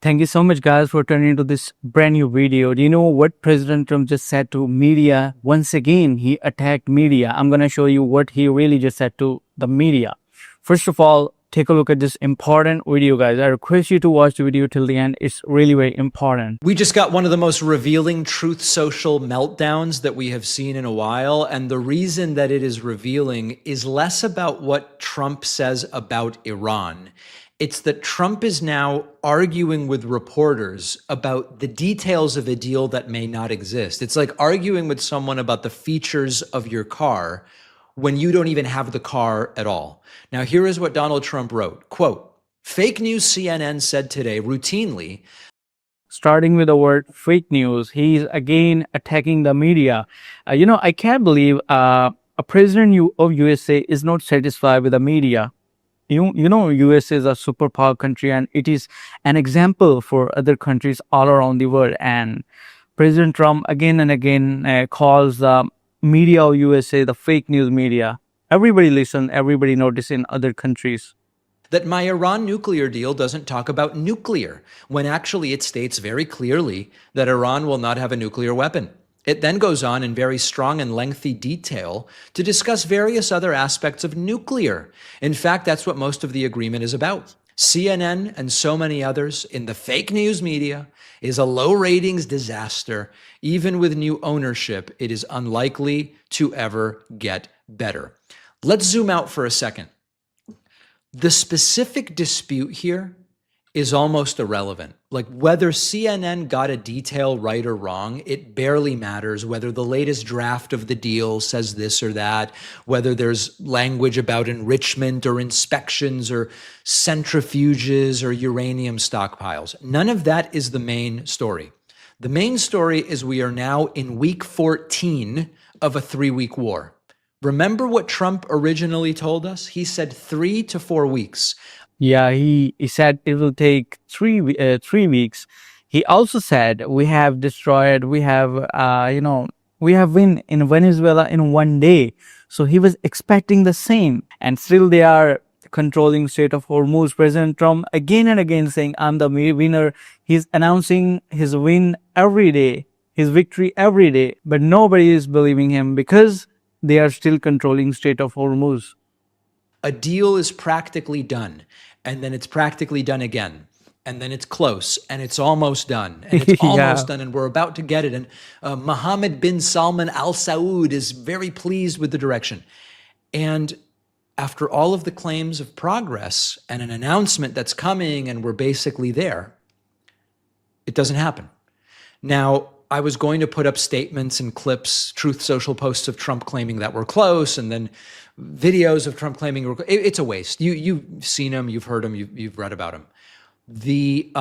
Thank you so much, guys, for turning into this brand new video. Do you know what President Trump just said to media? Once again, he attacked media. I'm going to show you what he really just said to the media. First of all, take a look at this important video, guys. I request you to watch the video till the end. It's really very important. We just got one of the most revealing Truth Social meltdowns that we have seen in a while. And the reason that it is revealing is less about what Trump says about Iran. It's that Trump is now arguing with reporters about the details of a deal that may not exist. It's like arguing with someone about the features of your car when you don't even have the car at all. Now, here is what Donald Trump wrote, quote, "Fake news CNN said today routinely." Starting with the word fake news, he's again attacking the media. I can't believe a president of USA is not satisfied with the media. USA is a superpower country, and it is an example for other countries all around the world. And President Trump again and again calls the media of USA the fake news media. Everybody listen, everybody notice in other countries. That my Iran nuclear deal doesn't talk about nuclear, when actually it states very clearly that Iran will not have a nuclear weapon. It then goes on in very strong and lengthy detail to discuss various other aspects of nuclear. In fact, that's what most of the agreement is about. CNN and so many others in the fake news media is a low ratings disaster. Even with new ownership, it is unlikely to ever get better. Let's zoom out for a second. The specific dispute here is almost irrelevant. Like whether CNN got a detail right or wrong, it barely matters. Whether the latest draft of the deal says this or that, whether there's language about enrichment or inspections or centrifuges or uranium stockpiles. None of that is the main story. The main story is we are now in week 14 of a 3-week war. Remember what Trump originally told us? He said 3 to 4 weeks. Yeah, he said it will take 3 weeks. He also said we have destroyed, we have win in Venezuela in 1 day. So he was expecting the same, and still they are controlling Strait of Hormuz. President Trump again and again saying I'm the winner. He's announcing his win every day, his victory every day, but nobody is believing him because they are still controlling Strait of Hormuz. A deal is practically done, and then it's practically done again, and then it's close, and it's almost done, and it's almost done, and we're about to get it. And Mohammed bin Salman Al Saud is very pleased with the direction. And after all of the claims of progress and an announcement that's coming, and we're basically there, it doesn't happen. Now, I was going to put up statements and clips, Truth Social posts of Trump claiming that we're close, and then videos of Trump claiming we're close. It's a waste. You've seen them, you've heard them, you've read about them. The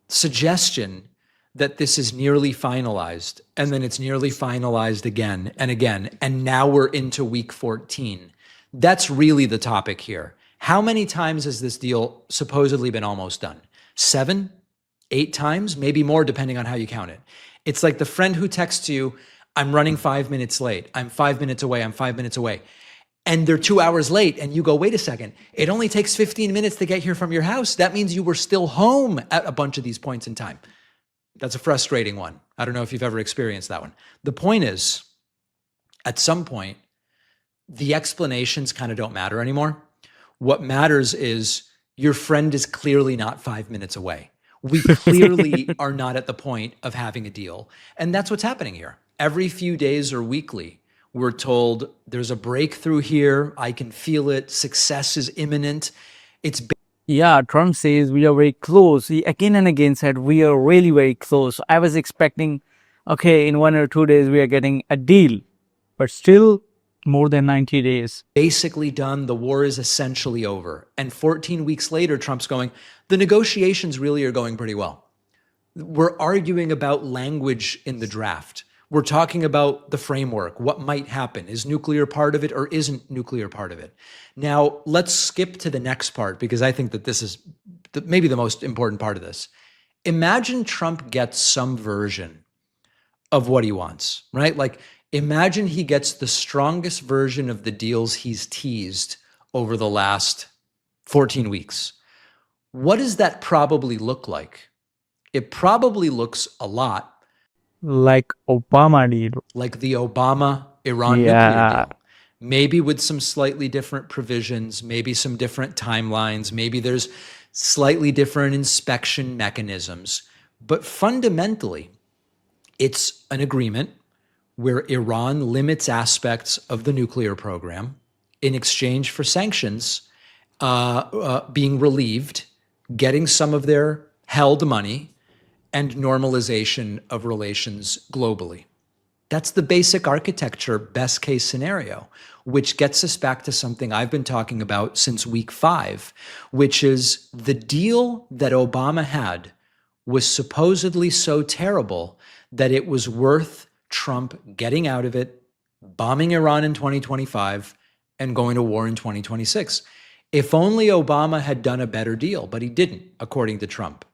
suggestion that this is nearly finalized, and then it's nearly finalized again and again, and now we're into week 14. That's really the topic here. How many times has this deal supposedly been almost done? 7? 8 times, maybe more, depending on how you count it. It's like the friend who texts you, I'm running 5 minutes late. I'm 5 minutes away. I'm 5 minutes away. And they're 2 hours late. And you go, wait a second. It only takes 15 minutes to get here from your house. That means you were still home at a bunch of these points in time. That's a frustrating one. I don't know if you've ever experienced that one. The point is, at some point, the explanations kind of don't matter anymore. What matters is your friend is clearly not 5 minutes away. We clearly are not at the point of having a deal. And that's what's happening here. Every few days or weekly, we're told there's a breakthrough here. I can feel it. Success is imminent. Trump says we are very close. He again and again said we are really very close. I was expecting, okay, in 1 or 2 days we are getting a deal, but still more than 90 days. Basically done. The war is essentially over. And 14 weeks later, Trump's going, the negotiations really are going pretty well. We're arguing about language in the draft. We're talking about the framework, what might happen. Is nuclear part of it or isn't nuclear part of it? Now, let's skip to the next part, because I think that this is maybe the most important part of this. Imagine Trump gets some version of what he wants, right? Like, imagine he gets the strongest version of the deals he's teased over the last 14 weeks. What does that probably look like? It probably looks a lot Like Obama did. like the Obama Iran nuclear Yeah. deal. Maybe with some slightly different provisions, maybe some different timelines, maybe there's slightly different inspection mechanisms. But fundamentally, it's an agreement where Iran limits aspects of the nuclear program in exchange for sanctions being relieved, getting some of their held money, and normalization of relations globally. That's the basic architecture, best case scenario, which gets us back to something I've been talking about since week 5, which is the deal that Obama had was supposedly so terrible that it was worth Trump getting out of it, bombing Iran in 2025, and going to war in 2026. If only Obama had done a better deal, but he didn't, according to Trump.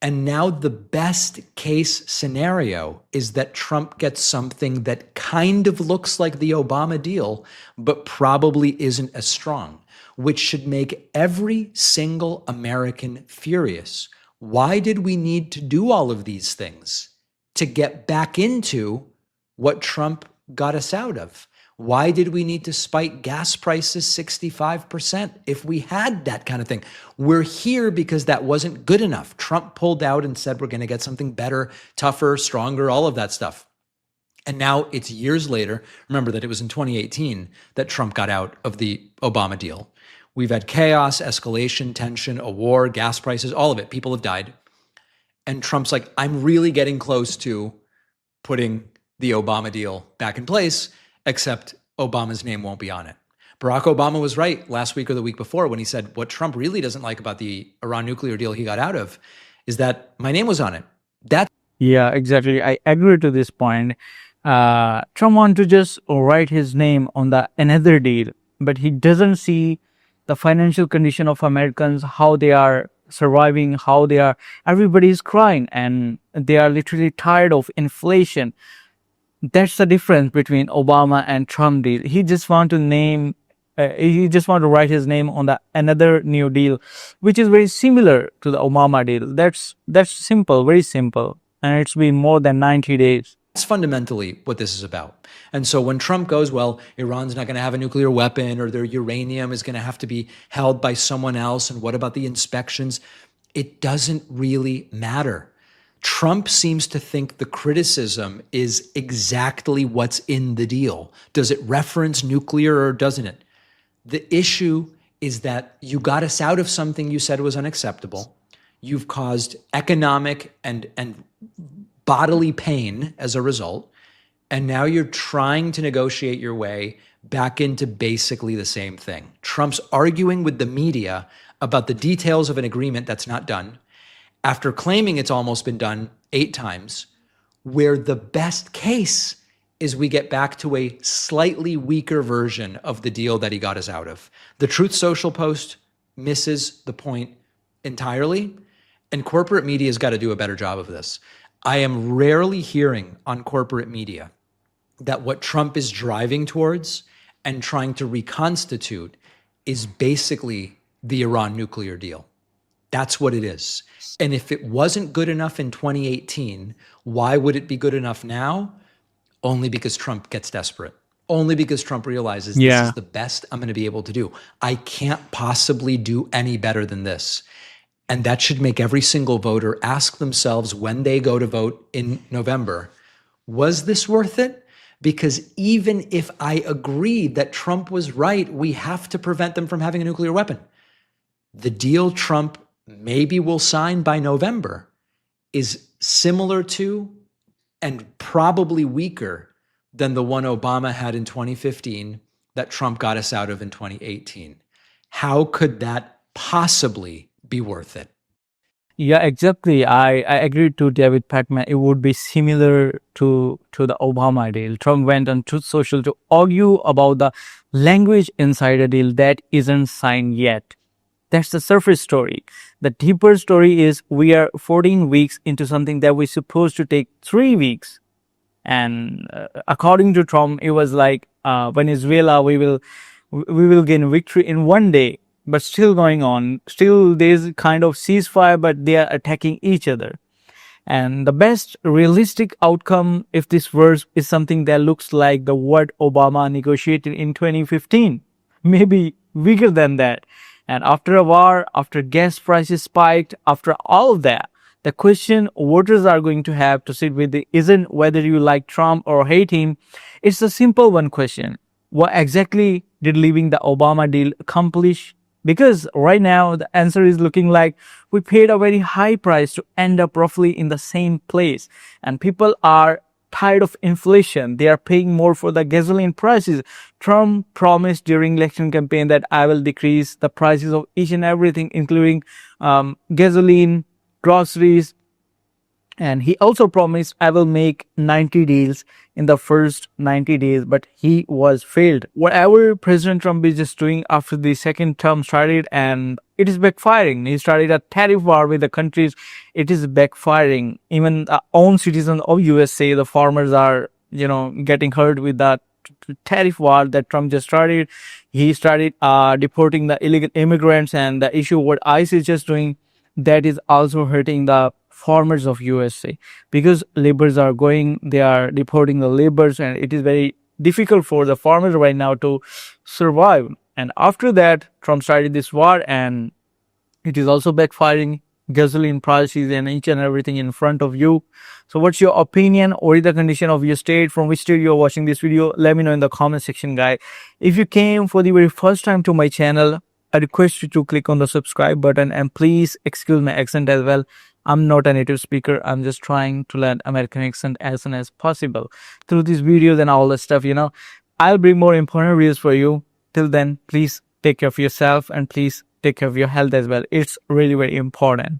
And now the best case scenario is that Trump gets something that kind of looks like the Obama deal, but probably isn't as strong, which should make every single American furious. Why did we need to do all of these things to get back into what Trump got us out of? Why did we need to spike gas prices 65% if we had that kind of thing? We're here because that wasn't good enough. Trump pulled out and said we're going to get something better, tougher, stronger, all of that stuff. And now it's years later. Remember that it was in 2018 that Trump got out of the Obama deal. We've had chaos, escalation, tension, a war, gas prices, all of it. People have died. And Trump's like, I'm really getting close to putting the Obama deal back in place, except Obama's name won't be on it. Barack Obama was right last week or the week before when he said what Trump really doesn't like about the Iran nuclear deal he got out of is that my name was on it. That's Yeah, exactly. I agree to this point. Trump wants to just write his name on the another deal, but he doesn't see the financial condition of Americans, how they are surviving, how they are. Everybody is crying, and they are literally tired of inflation. That's the difference between Obama and Trump deal. He just want to name. He just want to write his name on the another new deal, which is very similar to the Obama deal. That's simple, very simple, and it's been more than 90 days. fundamentally what this is about. And so when Trump goes, well, Iran's not going to have a nuclear weapon or their uranium is going to have to be held by someone else. And what about the inspections? It doesn't really matter. Trump seems to think the criticism is exactly what's in the deal. Does it reference nuclear or doesn't it? The issue is that you got us out of something you said was unacceptable. You've caused economic and bodily pain as a result. And now you're trying to negotiate your way back into basically the same thing. Trump's arguing with the media about the details of an agreement that's not done after claiming it's almost been done 8 times, where the best case is we get back to a slightly weaker version of the deal that he got us out of. The Truth Social post misses the point entirely, and corporate media has got to do a better job of this. I am rarely hearing on corporate media that what Trump is driving towards and trying to reconstitute is basically the Iran nuclear deal. That's what it is. And if it wasn't good enough in 2018, why would it be good enough now? Only because Trump gets desperate. Only because Trump realizes this Yeah. is the best I'm going to be able to do. I can't possibly do any better than this. And that should make every single voter ask themselves when they go to vote in November, was this worth it? Because even if I agreed that Trump was right, we have to prevent them from having a nuclear weapon. The deal Trump maybe will sign by November is similar to and probably weaker than the one Obama had in 2015 that Trump got us out of in 2018. How could that possibly be worth it? Yeah, exactly. I agree to David Pacman. It would be similar to the Obama deal. Trump went on Truth Social to argue about the language inside a deal that isn't signed yet. That's the surface story. The deeper story is we are 14 weeks into something that we're supposed to take 3 weeks. And according to Trump, it was like Venezuela, we will gain victory in 1 day. but still going on. Still, there's kind of ceasefire, but they are attacking each other. And the best realistic outcome, if this verse is something that looks like the what Obama negotiated in 2015, maybe bigger than that. And after a war, after gas prices spiked, after all of that, the question voters are going to have to sit with isn't whether you like Trump or hate him. It's a simple one question. What exactly did leaving the Obama deal accomplish? Because right now the answer is looking like we paid a very high price to end up roughly in the same place. And people are tired of inflation. They are paying more for the gasoline prices. Trump promised during election campaign that I will decrease the prices of each and everything, including gasoline, groceries, and he also promised I will make 90 deals in the first 90 days, but he was failed. Whatever President Trump is just doing after the second term started, and it is backfiring. He started a tariff war with the countries. It is backfiring. Even the own citizens of USA, the farmers are, getting hurt with that tariff war that Trump just started. He started deporting the illegal immigrants, and the issue what ICE is just doing, that is also hurting the farmers of USA, because laborers are going, they are deporting the laborers, and it is very difficult for the farmers right now to survive. And after that, Trump started this war, and it is also backfiring. Gasoline prices and each and everything in front of you. So what's your opinion? What is the condition of your state? From which state you're watching this video? Let me know in the comment section, guys. If you came for the very first time to my channel, I request you to click on the subscribe button, and please excuse my accent as well. I'm not a native speaker. I'm just trying to learn American accent as soon as possible through these videos and all that stuff. I'll bring more important videos for you. Till then, please take care of yourself, and please take care of your health as well. It's really very important.